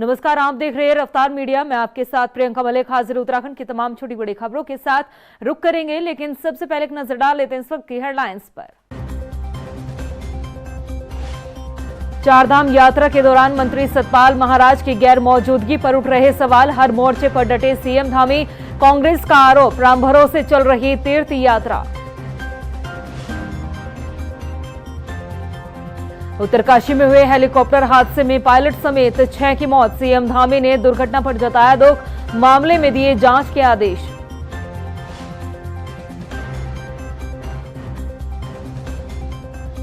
नमस्कार, आप देख रहे हैं रफ्तार मीडिया। मैं आपके साथ प्रियंका मलिक हाजिर उत्तराखंड की तमाम छोटी बड़ी खबरों के साथ रुक करेंगे, लेकिन सबसे पहले एक नजर डाल लेते हैं इस वक्त की हेडलाइंस पर। चारधाम यात्रा के दौरान मंत्री सतपाल महाराज की गैर मौजूदगी पर उठ रहे सवाल, हर मोर्चे पर डटे सीएम धामी। कांग्रेस का आरोप, राम भरोसे चल रही तीर्थ यात्रा। उत्तरकाशी में हुए हेलीकॉप्टर हादसे में पायलट समेत 6 की मौत, सीएम धामी ने दुर्घटना पर जताया दुख, मामले में दिए जांच के आदेश।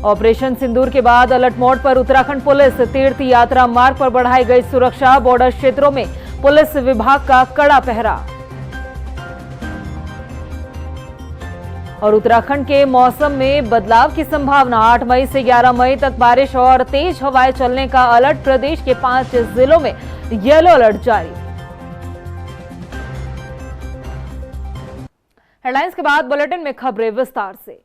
ऑपरेशन सिंदूर के बाद अलर्ट मोड पर उत्तराखंड पुलिस, तीर्थ यात्रा मार्ग पर बढ़ाई गई सुरक्षा, बॉर्डर क्षेत्रों में पुलिस विभाग का कड़ा पहरा। और उत्तराखंड के मौसम में बदलाव की संभावना, 8 मई से 11 मई तक बारिश और तेज हवाएं चलने का अलर्ट, प्रदेश के 5 जिलों में येलो अलर्ट जारी। हेडलाइंस के बाद बुलेटिन में खबरें विस्तार से।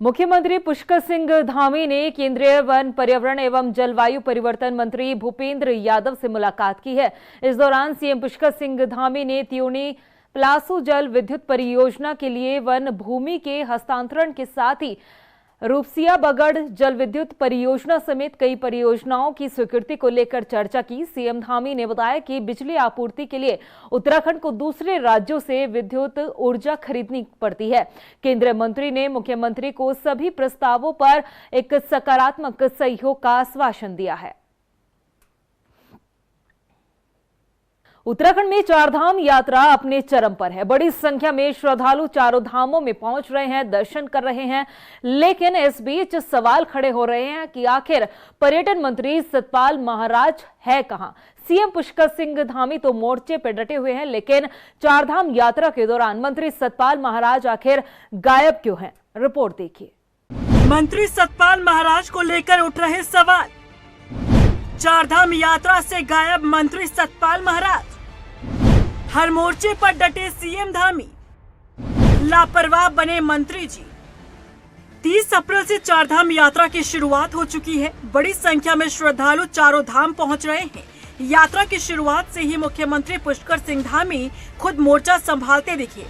मुख्यमंत्री पुष्कर सिंह धामी ने केंद्रीय वन, पर्यावरण एवं जलवायु परिवर्तन मंत्री भूपेंद्र यादव से मुलाकात की है। इस दौरान सीएम पुष्कर सिंह धामी ने त्यूनी प्लासू जल विद्युत परियोजना के लिए वन भूमि के हस्तांतरण के साथ ही रूपसिया बगड़ जल विद्युत परियोजना समेत कई परियोजनाओं की स्वीकृति को लेकर चर्चा की। सीएम धामी ने बताया कि बिजली आपूर्ति के लिए उत्तराखंड को दूसरे राज्यों से विद्युत ऊर्जा खरीदनी पड़ती है। केंद्रीय मंत्री ने मुख्यमंत्री को सभी प्रस्तावों पर एक सकारात्मक सहयोग का आश्वासन दिया है। उत्तराखंड में चारधाम यात्रा अपने चरम पर है। बड़ी संख्या में श्रद्धालु चारों धामों में पहुंच रहे हैं, दर्शन कर रहे हैं, लेकिन इस बीच सवाल खड़े हो रहे हैं कि आखिर पर्यटन मंत्री सतपाल महाराज है कहां। सीएम पुष्कर सिंह धामी तो मोर्चे पर डटे हुए हैं, लेकिन चारधाम यात्रा के दौरान मंत्री सतपाल महाराज आखिर गायब क्यों हैं? रिपोर्ट देखिए। मंत्री सतपाल महाराज को लेकर उठ रहे सवाल, चारधाम यात्रा से गायब मंत्री सतपाल महाराज, हर मोर्चे पर डटे सीएम धामी, लापरवाह बने मंत्री जी। 30 अप्रैल से चारधाम यात्रा की शुरुआत हो चुकी है। बड़ी संख्या में श्रद्धालु चारों धाम पहुंच रहे हैं। यात्रा की शुरुआत से ही मुख्यमंत्री पुष्कर सिंह धामी खुद मोर्चा संभालते दिखे,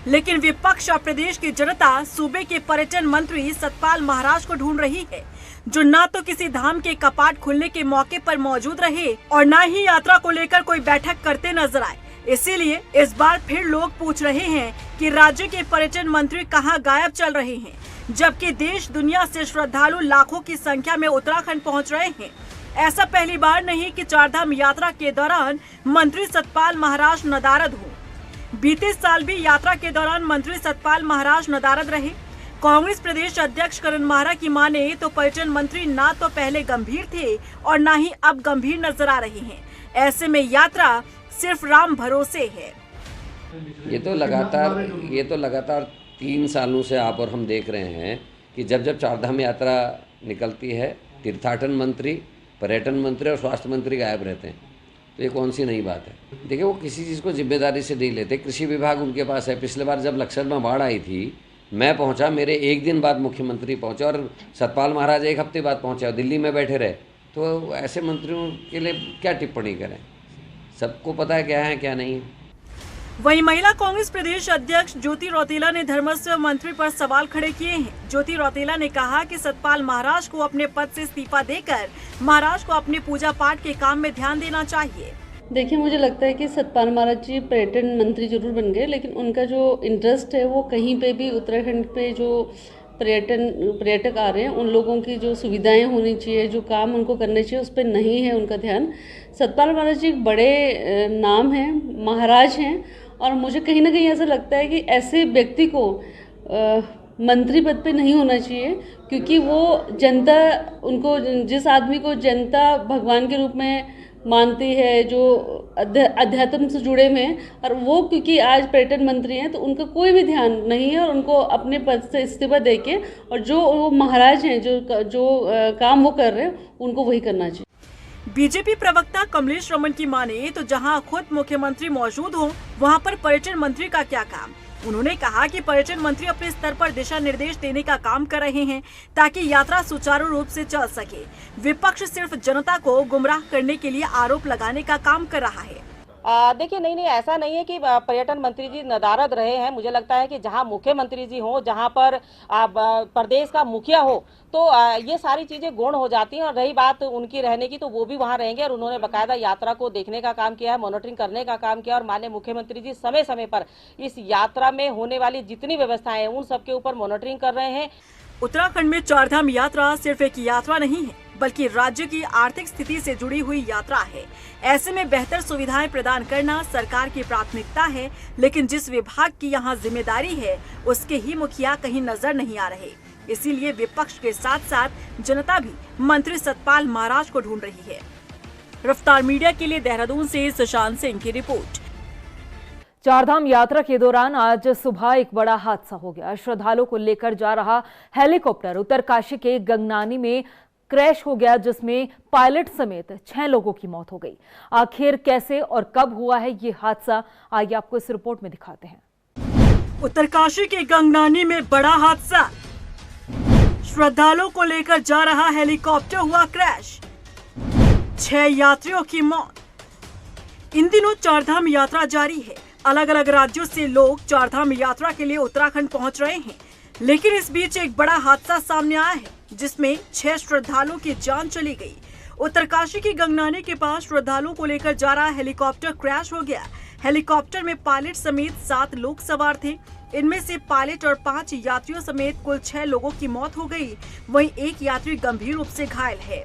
लेकिन विपक्ष और प्रदेश की जनता सूबे के पर्यटन मंत्री सतपाल महाराज को ढूंढ रही है, जो ना तो किसी धाम के कपाट खुलने के मौके पर मौजूद रहे और ना ही यात्रा को लेकर कोई बैठक करते नजर आए। इसीलिए इस बार फिर लोग पूछ रहे हैं कि राज्य के पर्यटन मंत्री कहां गायब चल रहे हैं, जबकि देश दुनिया से श्रद्धालु लाखों की संख्या में उत्तराखंड पहुंच रहे हैं। ऐसा पहली बार नहीं कि चारधाम यात्रा के दौरान मंत्री सतपाल महाराज नदारद हो। बीते साल भी यात्रा के दौरान मंत्री सतपाल महाराज नदारद रहे। कांग्रेस प्रदेश अध्यक्ष करण माहरा की माने तो पर्यटन मंत्री ना तो पहले गंभीर थे और ना ही अब गंभीर नजर आ रहे हैं। ऐसे में यात्रा सिर्फ राम भरोसे है। ये तो लगातार 3 सालों से आप और हम देख रहे हैं कि जब जब चारधाम यात्रा निकलती है, तीर्थाटन मंत्री, पर्यटन मंत्री और स्वास्थ्य मंत्री गायब रहते हैं। तो ये कौन सी नई बात है? देखिए, वो किसी चीज़ को जिम्मेदारी से नहीं लेते। कृषि विभाग उनके पास है। पिछले बार जब लक्सर में बाढ़ आई थी, मैं पहुंचा, मेरे 1 दिन बाद मुख्यमंत्री पहुंचे और सतपाल महाराज 1 हफ्ते बाद पहुंचे और दिल्ली में बैठे रहे। तो ऐसे मंत्रियों के लिए क्या टिप्पणी करें? सबको पता है क्या है क्या नहीं है। वहीं महिला कांग्रेस प्रदेश अध्यक्ष ज्योति रौतेला ने धर्मस्व मंत्री पर सवाल खड़े किए हैं। ज्योति रौतेला ने कहा कि सतपाल महाराज को अपने पद से इस्तीफा देकर महाराज को अपने पूजा पाठ के काम में ध्यान देना चाहिए। देखिए, मुझे लगता है कि सतपाल महाराज जी पर्यटन मंत्री जरूर बन गए, लेकिन उनका जो इंटरेस्ट है वो कहीं पे भी उत्तराखंड पे जो पर्यटक आ रहे हैं उन लोगों की जो सुविधाएं होनी चाहिए, जो काम उनको करने चाहिए, उस पर नहीं है उनका ध्यान। सतपाल महाराज जी एक बड़े नाम हैं, महाराज हैं, और मुझे कहीं ना कहीं ऐसा लगता है कि ऐसे व्यक्ति को मंत्री पद पे नहीं होना चाहिए, क्योंकि वो जनता उनको, जिस आदमी को जनता भगवान के रूप में मानती है, जो अध्यात्म से जुड़े हुए हैं, और वो क्योंकि आज पर्यटन मंत्री हैं तो उनका कोई भी ध्यान नहीं है और उनको अपने पद से इस्तीफा देके और जो वो महाराज हैं, जो काम वो कर रहे हैं उनको वही करना चाहिए। बीजेपी प्रवक्ता कमलेश रमन की माने तो जहां खुद मुख्यमंत्री मौजूद हो, वहां पर पर्यटन मंत्री का क्या काम। उन्होंने कहा कि पर्यटन मंत्री अपने स्तर पर दिशा निर्देश देने का काम कर रहे हैं ताकि यात्रा सुचारू रूप से चल सके। विपक्ष सिर्फ जनता को गुमराह करने के लिए आरोप लगाने का काम कर रहा है। देखिए नहीं ऐसा नहीं है कि पर्यटन मंत्री जी नदारद रहे हैं। मुझे लगता है कि जहां मुख्यमंत्री जी हो, जहां पर प्रदेश का मुखिया हो, तो ये सारी चीजें गौण हो जाती हैं। और रही बात उनकी रहने की, तो वो भी वहां रहेंगे और उन्होंने बकायदा यात्रा को देखने का काम किया है, मॉनिटरिंग करने का काम किया। और माननीय मुख्यमंत्री जी समय समय पर इस यात्रा में होने वाली जितनी व्यवस्थाएं हैं उन सबके ऊपर मॉनिटरिंग कर रहे हैं। उत्तराखंड में चारधाम यात्रा सिर्फ एक यात्रा नहीं है, बल्कि राज्य की आर्थिक स्थिति से जुड़ी हुई यात्रा है। ऐसे में बेहतर सुविधाएं प्रदान करना सरकार की प्राथमिकता है, लेकिन जिस विभाग की यहां जिम्मेदारी है उसके ही मुखिया कहीं नजर नहीं आ रहे। इसीलिए विपक्ष के साथ साथ जनता भी मंत्री सतपाल महाराज को ढूंढ रही है। रफ्तार मीडिया के लिए देहरादून से शशांक सिंह की रिपोर्ट। चारधाम यात्रा के दौरान आज सुबह एक बड़ा हादसा हो गया। श्रद्धालुओं को लेकर जा रहा हेलीकॉप्टर उत्तरकाशी के गंगनानी में क्रैश हो गया, जिसमें पायलट समेत 6 लोगों की मौत हो गई। आखिर कैसे और कब हुआ है ये हादसा, आइए आपको इस रिपोर्ट में दिखाते हैं। उत्तरकाशी के गंगनानी में बड़ा हादसा। श्रद्धालुओं को लेकर जा रहा हेलीकॉप्टर हुआ क्रैश, 6 यात्रियों की मौत। इन दिनों चारधाम यात्रा जारी है। अलग अलग राज्यों से लोग चारधाम यात्रा के लिए उत्तराखंड पहुंच रहे हैं, लेकिन इस बीच एक बड़ा हादसा सामने आया है, जिसमें 6 श्रद्धालुओं की जान चली गई। उत्तरकाशी की गंगनानी के पास श्रद्धालुओं को लेकर जा रहा हेलीकॉप्टर क्रैश हो गया। हेलीकॉप्टर में पायलट समेत 7 लोग सवार थे। इनमें से पायलट और 5 यात्रियों समेत कुल 6 लोगों की मौत हो गई। वहीं एक यात्री गंभीर रूप से घायल है।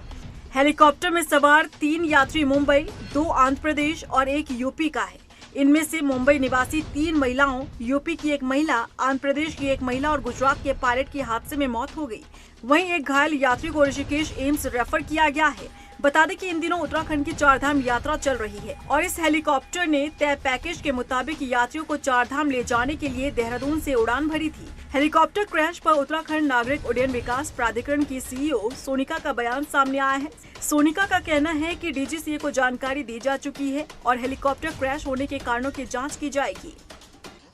हेलीकॉप्टर में सवार 3 यात्री मुंबई, 2 आंध्र प्रदेश और 1 यूपी का है। इनमें से मुंबई निवासी 3 महिलाओं, यूपी की 1 महिला, आंध्र प्रदेश की 1 महिला और गुजरात के पायलट की हादसे में मौत हो गई। वहीं एक घायल यात्री को ऋषिकेश एम्स रेफर किया गया है। बता दें कि इन दिनों उत्तराखंड की चारधाम यात्रा चल रही है और इस हेलीकॉप्टर ने तय पैकेज के मुताबिक यात्रियों को चारधाम ले जाने के लिए देहरादून से उड़ान भरी थी। हेलीकॉप्टर क्रैश पर उत्तराखंड नागरिक उड्डयन विकास प्राधिकरण की सीईओ सोनिका का बयान सामने आया है। सोनिका का कहना है कि डीजीसीए को जानकारी दी जा चुकी है और हेलीकॉप्टर क्रैश होने के कारणों की जाँच की जाएगी।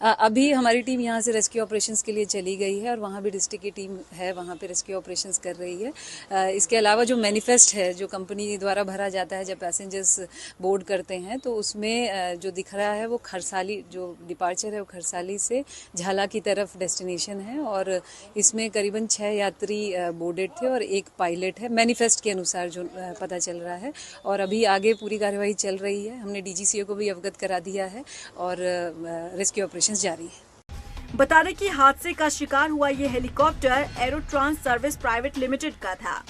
अभी हमारी टीम यहाँ से रेस्क्यू ऑपरेशंस के लिए चली गई है और वहाँ भी डिस्ट्रिक्ट की टीम है, वहाँ पे रेस्क्यू ऑपरेशंस कर रही है। इसके अलावा जो मैनिफेस्ट है, जो कंपनी द्वारा भरा जाता है जब पैसेंजर्स बोर्ड करते हैं, तो उसमें जो दिख रहा है वो खरसाली, जो डिपार्चर है वो खरसाली से झाला की तरफ डेस्टिनेशन है और इसमें करीबन 6 यात्री बोर्डेड थे और 1 पायलट है, मैनिफेस्ट के अनुसार जो पता चल रहा है। और अभी आगे पूरी कार्यवाही चल रही है। हमने डीजीसीए को भी अवगत करा दिया है और रेस्क्यू ऑपरेशन जारी है। बता दें कि हादसे का शिकार हुआ ये हेलीकॉप्टर एरोट्रांस सर्विस प्राइवेट लिमिटेड का था।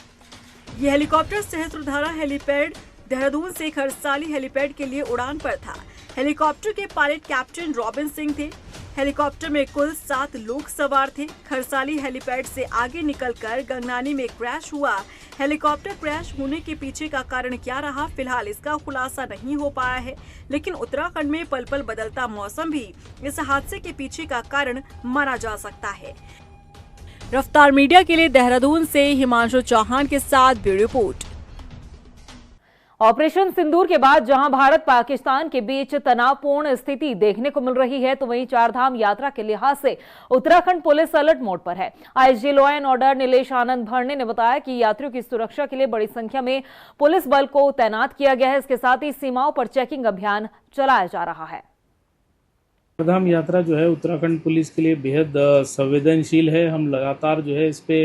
ये हेलीकॉप्टर सहस्त्रधारा हेलीपैड देहरादून से खरसाली हेलीपैड के लिए उड़ान पर था। हेलीकॉप्टर के पायलट कैप्टन रॉबिन सिंह थे। हेलीकॉप्टर में कुल 7 लोग सवार थे। खरसाली हेलीपैड से आगे निकलकर गंगनानी में क्रैश हुआ। हेलीकॉप्टर क्रैश होने के पीछे का कारण क्या रहा, फिलहाल इसका खुलासा नहीं हो पाया है, लेकिन उत्तराखंड में पल पल बदलता मौसम भी इस हादसे के पीछे का कारण माना जा सकता है। रफ्तार मीडिया के लिए देहरादून से हिमांशु चौहान के साथ ब्यूरो रिपोर्ट। ऑपरेशन सिंदूर के बाद जहां भारत पाकिस्तान के बीच तनावपूर्ण स्थिति देखने को मिल रही है, तो वहीं चारधाम यात्रा के लिहाज से उत्तराखंड पुलिस अलर्ट मोड पर है। IG law and order Nilesh Anand Bharne ने बताया कि यात्रियों की सुरक्षा के लिए बड़ी संख्या में पुलिस बल को तैनात किया गया है। इसके साथ ही सीमाओं पर चेकिंग अभियान चलाया जा रहा है। चारधाम यात्रा जो है उत्तराखंड पुलिस के लिए बेहद संवेदनशील है। हम लगातार जो है इस पे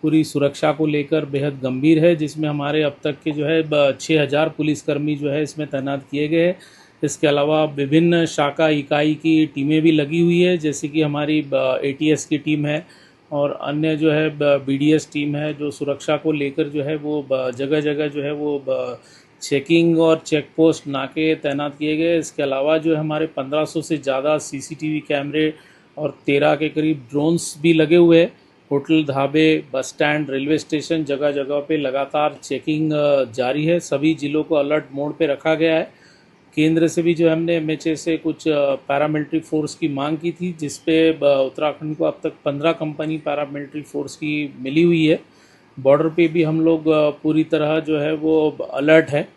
पूरी सुरक्षा को लेकर बेहद गंभीर है, जिसमें हमारे अब तक के जो है 6000 पुलिसकर्मी जो है इसमें तैनात किए गए हैं। इसके अलावा विभिन्न शाखा इकाई की टीमें भी लगी हुई है, जैसे कि हमारी ATS की टीम है और अन्य जो है BDS टीम है, जो सुरक्षा को लेकर जो है वो जगह जगह जो है वो चेकिंग और चेक पोस्ट नाके तैनात किए गए। इसके अलावा जो है हमारे 1500 से ज़्यादा CCTV कैमरे और 13 के करीब ड्रोन्स भी लगे हुए हैं। होटल, ढाबे, बस स्टैंड, रेलवे स्टेशन, जगह जगह पे लगातार चेकिंग जारी है। सभी जिलों को अलर्ट मोड पे रखा गया है। केंद्र से भी जो हमने MHA से कुछ पैरामिलिट्री फोर्स की मांग की थी, जिस पे उत्तराखंड को अब तक 15 कंपनी पैरामिलिट्री फोर्स की मिली हुई है। बॉर्डर पे भी हम लोग पूरी तरह जो है वो अलर्ट है।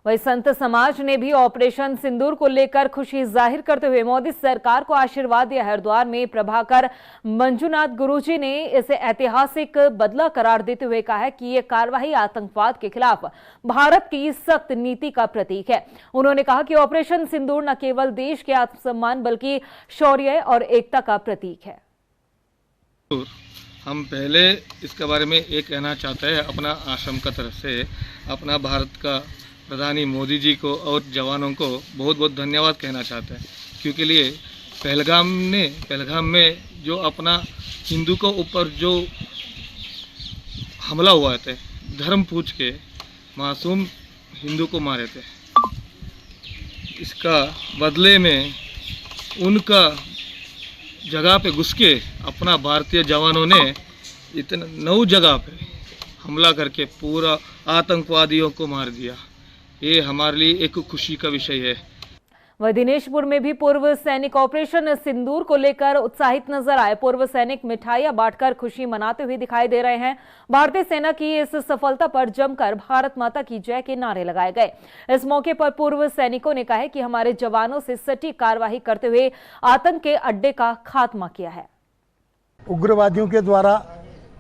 वही संत समाज ने भी ऑपरेशन सिंदूर को लेकर खुशी जाहिर करते हुए मोदी सरकार को आशीर्वाद दिया। हरिद्वार में प्रभाकर मंजुनाथ गुरुजी ने इसे ऐतिहासिक बदला करार देते हुए कहा है कि यह कार्रवाई आतंकवाद के खिलाफ भारत की सख्त नीति का प्रतीक है। उन्होंने कहा कि ऑपरेशन सिंदूर न केवल देश के आत्मसम्मान बल्कि शौर्य और एकता का प्रतीक है। हम पहले इसके बारे में ये कहना चाहते हैं अपना आश्रम का तरफ से, अपना भारत का प्रधानी मोदी जी को और जवानों को बहुत बहुत धन्यवाद कहना चाहते हैं, क्योंकि लिए पहलगाम में जो अपना हिंदू को ऊपर जो हमला हुआ थे, धर्म पूछ के मासूम हिंदू को मारे थे, इसका बदले में उनका जगह पे घुस के अपना भारतीय जवानों ने इतना 9 जगह पे हमला करके पूरा आतंकवादियों को मार दिया। ये हमारे लिए एक खुशी का विषय है। वह दिनेशपुर में भी पूर्व सैनिक ऑपरेशन सिंदूर को लेकर उत्साहित नजर आए। पूर्व सैनिक मिठाइयां बांटकर खुशी मनाते हुए दिखाई दे रहे हैं। भारतीय सेना की इस सफलता पर जमकर भारत माता की जय के नारे लगाए गए। इस मौके पर पूर्व सैनिकों ने कहा कि हमारे जवानों से सटीक कार्रवाई करते हुए आतंक के अड्डे का खात्मा किया है। उग्रवादियों के द्वारा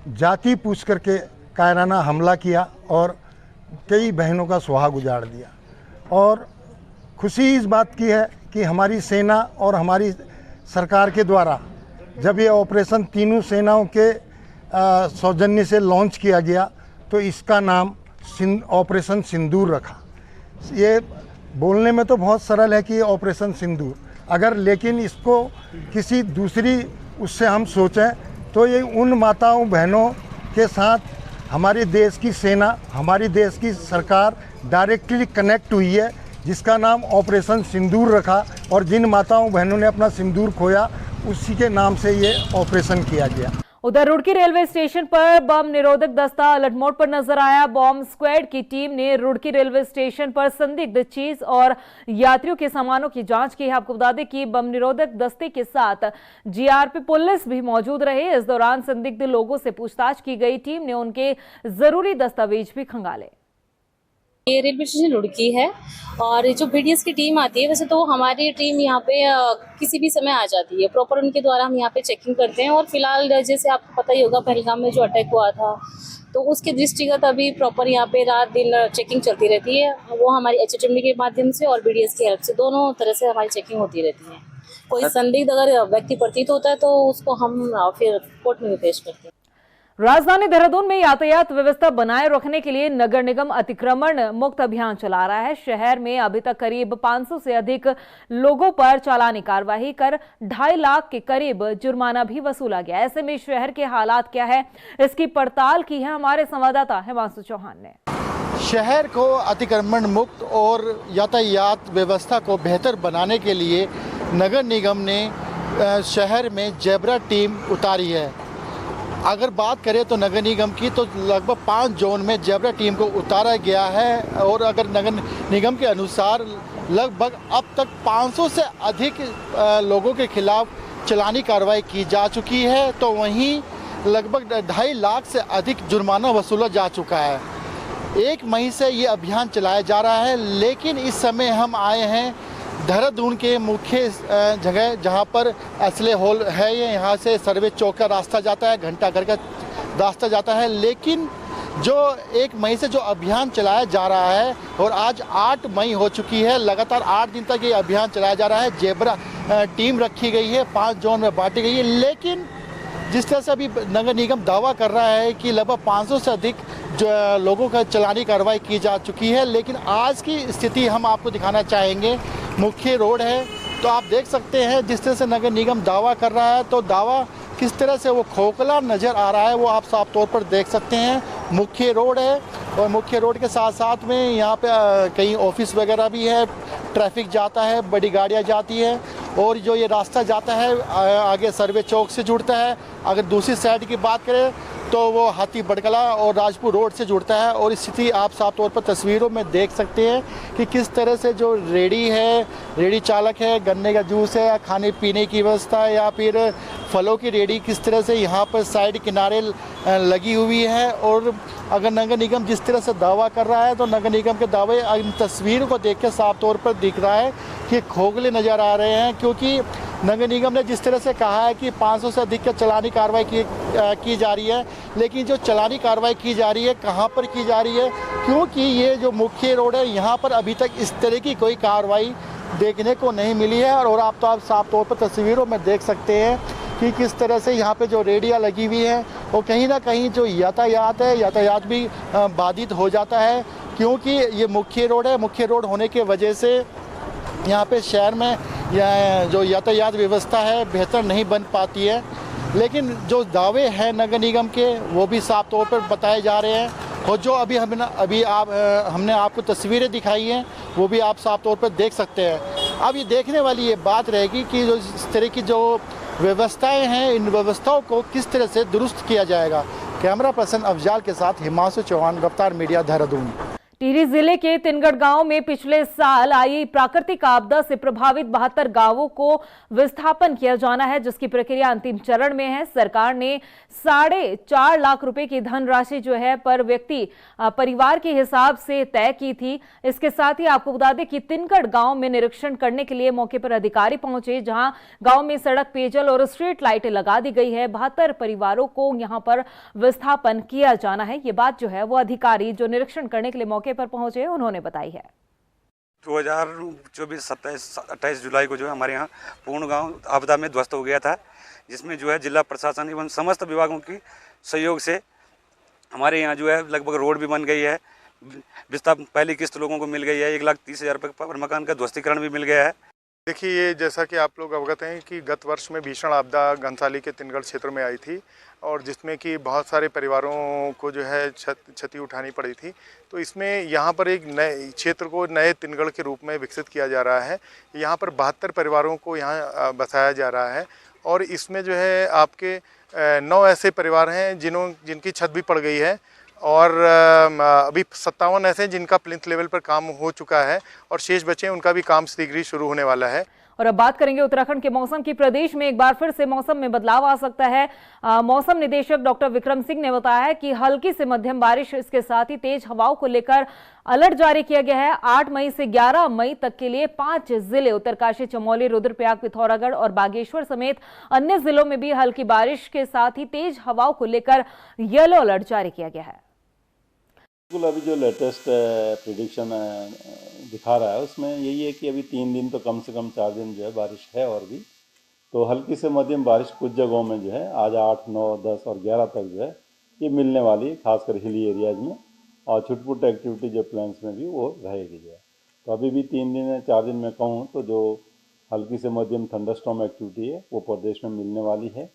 जाति पूछ करके कायराना हमला किया और कई बहनों का सुहाग उजाड़ दिया। और खुशी इस बात की है कि हमारी सेना और हमारी सरकार के द्वारा जब ये ऑपरेशन तीनों सेनाओं के सौजन्य से लॉन्च किया गया तो इसका नाम ऑपरेशन सिंदूर रखा। ये बोलने में तो बहुत सरल है कि ऑपरेशन सिंदूर, अगर लेकिन इसको किसी दूसरी उससे हम सोचें तो ये उन माताओं बहनों के साथ हमारे देश की सेना, हमारी देश की सरकार डायरेक्टली कनेक्ट हुई है, जिसका नाम ऑपरेशन सिंदूर रखा। और जिन माताओं बहनों ने अपना सिंदूर खोया उसी के नाम से ये ऑपरेशन किया गया। उधर रुड़की रेलवे स्टेशन पर बम निरोधक दस्ता अलर्ट मोड पर नजर आया। बॉम्ब स्क्वाड की टीम ने रुड़की रेलवे स्टेशन पर संदिग्ध चीज और यात्रियों के सामानों की जांच की है। आपको बता दें कि बम निरोधक दस्ते के साथ जीआरपी पुलिस भी मौजूद रहे। इस दौरान संदिग्ध लोगों से पूछताछ की गई। टीम ने उनके जरूरी दस्तावेज भी खंगाले। ये रेलवे स्टेशन रुड़की है और जो बीडीएस की टीम आती है, वैसे तो हमारी टीम यहाँ पे किसी भी समय आ जाती है, प्रॉपर उनके द्वारा हम यहाँ पे चेकिंग करते हैं। और फिलहाल जैसे आपको पता ही होगा पहलगाम में जो अटैक हुआ था, तो उसके दृष्टिगत अभी प्रॉपर यहाँ पे रात दिन चेकिंग चलती रहती है। वो हमारी एचएचएमडी के माध्यम से और बीडीएस की हेल्प से दोनों तरह से हमारी चेकिंग होती रहती है। कोई संदिग्ध अगर व्यक्ति प्रतीत होता है तो उसको हम फिर कोर्ट में भी पेश करते हैं। राजधानी देहरादून में यातायात व्यवस्था बनाए रखने के लिए नगर निगम अतिक्रमण मुक्त अभियान चला रहा है। शहर में अभी तक करीब 500 से अधिक लोगों पर चालानी कार्रवाई कर 2.5 लाख के करीब जुर्माना भी वसूला गया। ऐसे में शहर के हालात क्या है, इसकी पड़ताल की है हमारे संवाददाता हिमांशु चौहान ने। शहर को अतिक्रमण मुक्त और यातायात व्यवस्था को बेहतर बनाने के लिए नगर निगम ने शहर में जेब्रा टीम उतारी है। अगर बात करें तो नगर निगम की, तो लगभग 5 जोन में जेब्रा टीम को उतारा गया है। और अगर नगर निगम के अनुसार लगभग अब तक 500 से अधिक लोगों के खिलाफ चालानी कार्रवाई की जा चुकी है, तो वहीं लगभग 2.5 लाख से अधिक जुर्माना वसूला जा चुका है। 1 मई से ये अभियान चलाया जा रहा है, लेकिन इस समय हम आए हैं देहरादून के मुख्य जगह जहां पर असले हॉल है। ये यहाँ से सर्वे चौक का रास्ता जाता है, घंटाघर का रास्ता जाता है। लेकिन जो 1 मई से जो अभियान चलाया जा रहा है और आज 8 मई हो चुकी है, लगातार 8 दिन तक ये अभियान चलाया जा रहा है। जेब्रा टीम रखी गई है, 5 जोन में बांटी गई है। लेकिन जिस तरह से अभी नगर निगम दावा कर रहा है कि लगभग 500 से अधिक जो लोगों का चालानी कार्रवाई की जा चुकी है, लेकिन आज की स्थिति हम आपको दिखाना चाहेंगे। मुख्य रोड है, तो आप देख सकते हैं जिस तरह से नगर निगम दावा कर रहा है, तो दावा किस तरह से वो खोखला नज़र आ रहा है वो आप साफ तौर पर देख सकते हैं। मुख्य रोड है और मुख्य रोड के साथ साथ में यहाँ पे कई ऑफिस वगैरह भी है, ट्रैफिक जाता है, बड़ी गाड़ियाँ जाती है। और जो ये रास्ता जाता है आगे सर्वे चौक से जुड़ता है। अगर दूसरी साइड की बात करें तो वो हाथी बड़कला और राजपुर रोड से जुड़ता है। और स्थिति आप साफ तौर पर तस्वीरों में देख सकते हैं कि किस तरह से जो रेडी है, रेडी चालक है, गन्ने का जूस है या खाने पीने की व्यवस्था है या फिर फलों की रेडी किस तरह से यहाँ पर साइड किनारे लगी हुई है। और अगर नगर निगम जिस तरह से दावा कर रहा है तो नगर निगम के दावे इन तस्वीरों को देख के साफ तौर पर दिख रहा है कि खोखले नज़र आ रहे हैं, क्योंकि नगर निगम ने जिस तरह से कहा है कि 500 से अधिक की चलानी कार्रवाई की जा रही है, लेकिन जो चलानी कार्रवाई की जा रही है कहाँ पर की जा रही है, क्योंकि ये जो मुख्य रोड है यहाँ पर अभी तक इस तरह की कोई कार्रवाई देखने को नहीं मिली है। और आप साफ तौर पर तस्वीरों में देख सकते हैं कि किस तरह से यहाँ पे जो रेडियाँ लगी हुई हैं और कहीं ना कहीं जो यातायात भी बाधित हो जाता है, क्योंकि ये मुख्य रोड है। मुख्य रोड होने के वजह से यहाँ पे शहर में जो यातायात व्यवस्था है बेहतर नहीं बन पाती है। लेकिन जो दावे हैं नगर निगम के वो भी साफ तौर पर बताए जा रहे हैं, और जो हमने आपको तस्वीरें दिखाई हैं वो भी आप साफ तौर पर देख सकते हैं। अब ये देखने वाली ये बात रहेगी कि जो इस तरह की जो व्यवस्थाएं हैं, इन व्यवस्थाओं को किस तरह से दुरुस्त किया जाएगा। कैमरा पर्सन अफजाल के साथ हिमांशु चौहान, रफ्तार मीडिया, देहरादून। टिहरी जिले के तिनगढ़ गांव में पिछले साल आई प्राकृतिक आपदा से प्रभावित 72 गांवों को विस्थापन किया जाना है, जिसकी प्रक्रिया अंतिम चरण में है। सरकार ने 4.5 लाख रुपए की धनराशि जो है पर व्यक्ति परिवार के हिसाब से तय की थी। इसके साथ ही आपको बता दें कि तिनगढ़ गांव में निरीक्षण करने के लिए मौके पर अधिकारी पहुंचे, जहां गांव में सड़क, पेयजल और स्ट्रीट लाइटें लगा दी गई है। 72 परिवारों को यहां पर विस्थापन किया जाना है। ये बात जो है वो अधिकारी जो निरीक्षण करने के लिए मौके पर पहुंचे उन्होंने बताई है। 2024-27-28 जुलाई को जो है हमारे यहाँ पूर्ण गांव आपदा में ध्वस्त हो गया था, जिसमें जो है जिला प्रशासन एवं समस्त विभागों की सहयोग से हमारे यहाँ जो है लगभग रोड भी बन गई है। विस्थापन पहली किस्त लोगों को मिल गई है। 1,30,000 रुपये पर मकान का ध्वस्तीकरण भी मिल गया है। देखिए, जैसा कि आप लोग अवगत हैं कि गत वर्ष में भीषण आपदा घनसाली के तिनगढ़ क्षेत्र में आई थी, और जिसमें कि बहुत सारे परिवारों को जो है क्षति उठानी पड़ी थी। तो इसमें यहाँ पर एक नए क्षेत्र को नए तिनगढ़ के रूप में विकसित किया जा रहा है। यहाँ पर 72 परिवारों को यहाँ बसाया जा रहा है, और इसमें जो है आपके 9 ऐसे परिवार हैं जिनकी छत भी पड़ गई है, और अभी 57 ऐसे हैं जिनका प्लिंथ लेवल पर काम हो चुका है, और शेष बचे उनका भी काम शीघ्र ही शुरू होने वाला है। और अब बात करेंगे उत्तराखंड के मौसम की। प्रदेश में एक बार फिर से मौसम में बदलाव आ सकता है। मौसम निदेशक डॉक्टर विक्रम सिंह ने बताया है कि हल्की से मध्यम बारिश, इसके साथ ही तेज हवाओं को लेकर अलर्ट जारी किया गया है। 8 मई से 11 मई तक के लिए 5 जिले उत्तरकाशी, चमोली, रुद्रप्रयाग, पिथौरागढ़ और बागेश्वर समेत अन्य जिलों में भी हल्की बारिश के साथ ही तेज हवाओं को लेकर येलो अलर्ट जारी किया गया है। बिल्कुल, अभी जो लेटेस्ट प्रेडिक्शन दिखा रहा है उसमें यही है कि अभी 3 दिन तो कम से कम 4 दिन जो है बारिश है, और भी तो हल्की से मध्यम बारिश कुछ जगहों में जो है आज 8, 9, 10 और 11 तक जो है ये मिलने वाली है, खासकर हिली एरियाज में। और छुटपुट एक्टिविटी जो प्लान्स में भी वो रहेगी जो है। तो अभी भी 3 दिन या 4 दिन में कहूँ तो जो हल्की से मध्यम थंडरस्टॉर्म एक्टिविटी है वो प्रदेश में मिलने वाली है,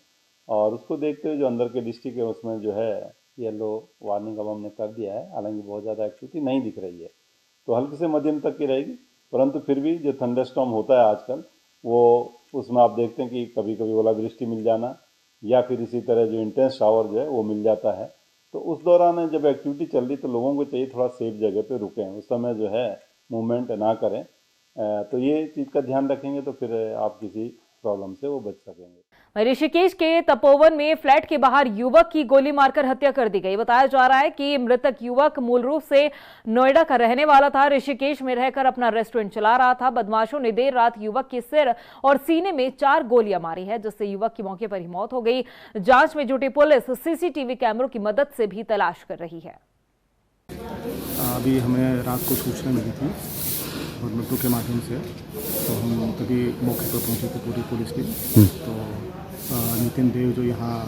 और उसको देखते हुए जो अंदर के डिस्ट्रिक्ट है उसमें जो है येलो वार्निंग अब हमने कर दिया है। हालांकि बहुत ज़्यादा एक्टिविटी नहीं दिख रही है, तो हल्की से मध्यम तक की रहेगी, परंतु फिर भी जो थंडरस्टॉर्म होता है आजकल वो उसमें आप देखते हैं कि कभी कभी ओलावृष्टि मिल जाना या फिर इसी तरह जो इंटेंस शावर जो है वो मिल जाता है। तो उस दौरान जब एक्टिविटी चल रही तो लोगों को चाहिए थोड़ा सेफ जगह पे रुकें, उस समय जो है मूवमेंट ना करें। तो ये चीज़ का ध्यान रखेंगे तो फिर आप किसी प्रॉब्लम से वो बच सकेंगे। ऋषिकेश के तपोवन में फ्लैट के बाहर युवक की गोली मारकर हत्या कर दी गई। बताया जा रहा है कि मृतक युवक मूल रूप से नोएडा का रहने वाला था। ऋषिकेश में रहकर अपना रेस्टोरेंट चला रहा था। बदमाशों ने देर रात युवक के सिर और सीने में 4 गोलियां मारी है, जिससे युवक की मौके पर ही मौत हो गई। जांच में जुटी पुलिस सीसीटीवी कैमरों की मदद से भी तलाश कर रही है। अभी हमें रात को सूचना मिली थी और मेट्रो के माध्यम से, तो हम तभी मौके पर पहुंचे थे पूरी पुलिस की। तो नितिन देव जो यहाँ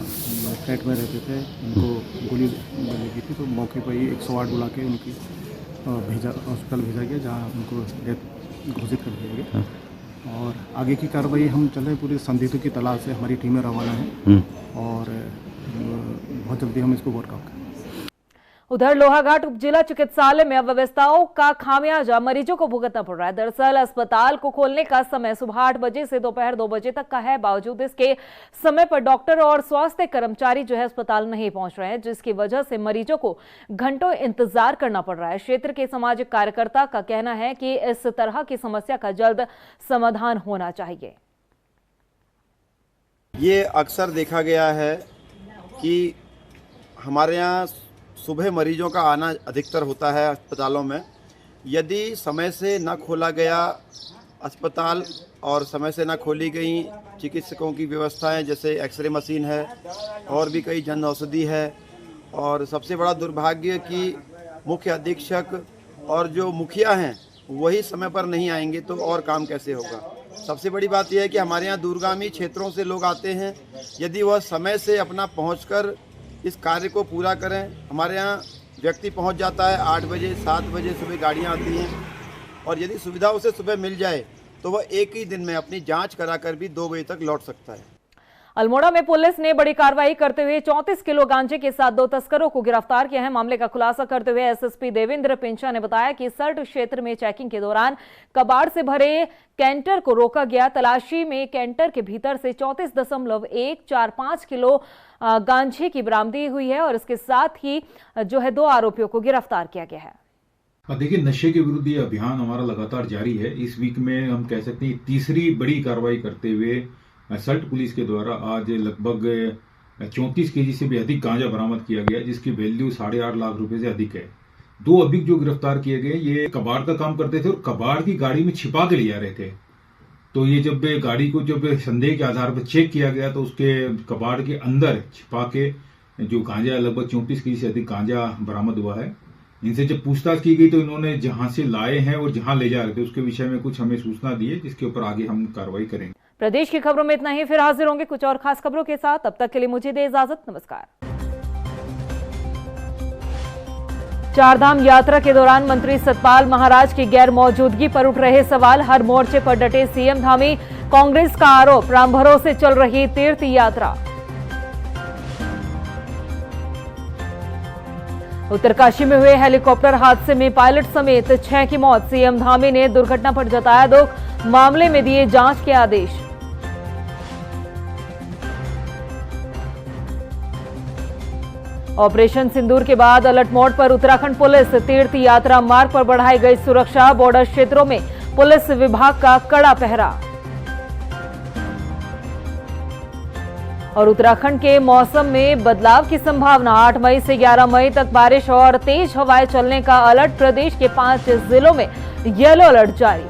फ्लैट में रहते थे उनको गोली लगी थी, तो मौके पर ही 108 बुला के उनकी हॉस्पिटल भेजा गया, जहाँ उनको डेथ घोषित कर दिया गया। और आगे की कार्रवाई हम चल रहे, पूरी संदिग्धों की तलाश से हमारी टीमें रवाना है और बहुत जल्दी हम इसको वर्कआउट करेंगे। उधर लोहाघाट उप जिला चिकित्सालय में अव्यवस्थाओं का खामियाजा मरीजों को भुगतना पड़ रहा है। दरअसल अस्पताल को खोलने का समय सुबह 8 बजे से दोपहर 2 बजे तक का है। बावजूद इसके समय पर डॉक्टर और स्वास्थ्य कर्मचारी जो है अस्पताल नहीं पहुंच रहे हैं, जिसकी वजह से मरीजों को घंटों इंतजार करना पड़ रहा है। क्षेत्र के सामाजिक कार्यकर्ता का कहना है कि इस तरह की समस्या का जल्द समाधान होना चाहिए। ये अक्सर देखा गया है कि हमारे यहाँ सुबह मरीजों का आना अधिकतर होता है अस्पतालों में। यदि समय से न खोला गया अस्पताल और समय से न खोली गई चिकित्सकों की व्यवस्थाएं, जैसे एक्सरे मशीन है और भी कई जन औषधि है, और सबसे बड़ा दुर्भाग्य कि मुख्य अधीक्षक और जो मुखिया हैं वही समय पर नहीं आएंगे तो और काम कैसे होगा। सबसे बड़ी बात यह है कि हमारे यहाँ दूरगामी क्षेत्रों से लोग आते हैं, यदि वह समय से अपना पहुंचकर इस कार्य को पूरा करें। हमारे यहाँ व्यक्ति पहुंच जाता है 8 बजे 7 बजे सुबह गाड़ियाँ आती हैं, और यदि सुविधा उसे सुबह मिल जाए तो वह एक ही दिन में अपनी जांच कराकर भी 2 बजे तक लौट सकता है। अल्मोड़ा में पुलिस ने बड़ी कार्रवाई करते हुए 34 किलो गांजे के साथ 2 तस्करों को गिरफ्तार किया है। मामले का खुलासा करते हुए एसएसपी देवेंद्र पिंचा ने बताया कि सर्ट क्षेत्र में चेकिंग के दौरान कबाड़ से भरे कैंटर को रोका गया। तलाशी में कैंटर के भीतर से 34.145 किलो गांजे की बरामदी हुई है और इसके साथ ही 2 आरोपियों को गिरफ्तार किया गया है। देखिए, नशे के विरुद्ध ये अभियान हमारा लगातार जारी है। इस वीक में हम कह सकते हैं तीसरी बड़ी कार्रवाई करते हुए सल्ट पुलिस के द्वारा आज लगभग 34 केजी से भी अधिक गांजा बरामद किया गया, जिसकी वैल्यू 8.5 लाख रुपए से अधिक है। 2 अभियुक्त जो गिरफ्तार किए गए ये कबाड़ का काम करते थे और कबाड़ की गाड़ी में छिपा के ले जा रहे थे। तो ये जब गाड़ी को जब संदेह के आधार पर चेक किया गया तो उसके कबाड़ के अंदर छिपा के जो गांजा लगभग 34 केजी से अधिक गांजा बरामद हुआ है। इनसे जब पूछताछ की गई तो इन्होंने जहां से लाए हैं और जहां ले जा रहे थे उसके विषय में कुछ हमें सूचना दी है, जिसके ऊपर आगे हम कार्रवाई करेंगे। प्रदेश की खबरों में इतना ही, फिर हाजिर होंगे कुछ और खास खबरों के साथ। तब तक के लिए मुझे दे इजाजत, नमस्कार। चारधाम यात्रा के दौरान मंत्री सतपाल महाराज की गैर मौजूदगी पर उठ रहे सवाल। हर मोर्चे पर डटे सीएम धामी। कांग्रेस का आरोप, राम भरोसे चल रही तीर्थ यात्रा। उत्तरकाशी में हुए हेलीकॉप्टर हादसे में पायलट समेत 6 की मौत। सीएम धामी ने दुर्घटना पर जताया दुख, मामले में दिए जांच के आदेश। ऑपरेशन सिंदूर के बाद अलर्ट मोड पर उत्तराखंड पुलिस। तीर्थ यात्रा मार्ग पर बढ़ाई गई सुरक्षा। बॉर्डर क्षेत्रों में पुलिस विभाग का कड़ा पहरा। और उत्तराखंड के मौसम में बदलाव की संभावना। 8 मई से 11 मई तक बारिश और तेज हवाएं चलने का अलर्ट। प्रदेश के 5 जिलों में येलो अलर्ट जारी।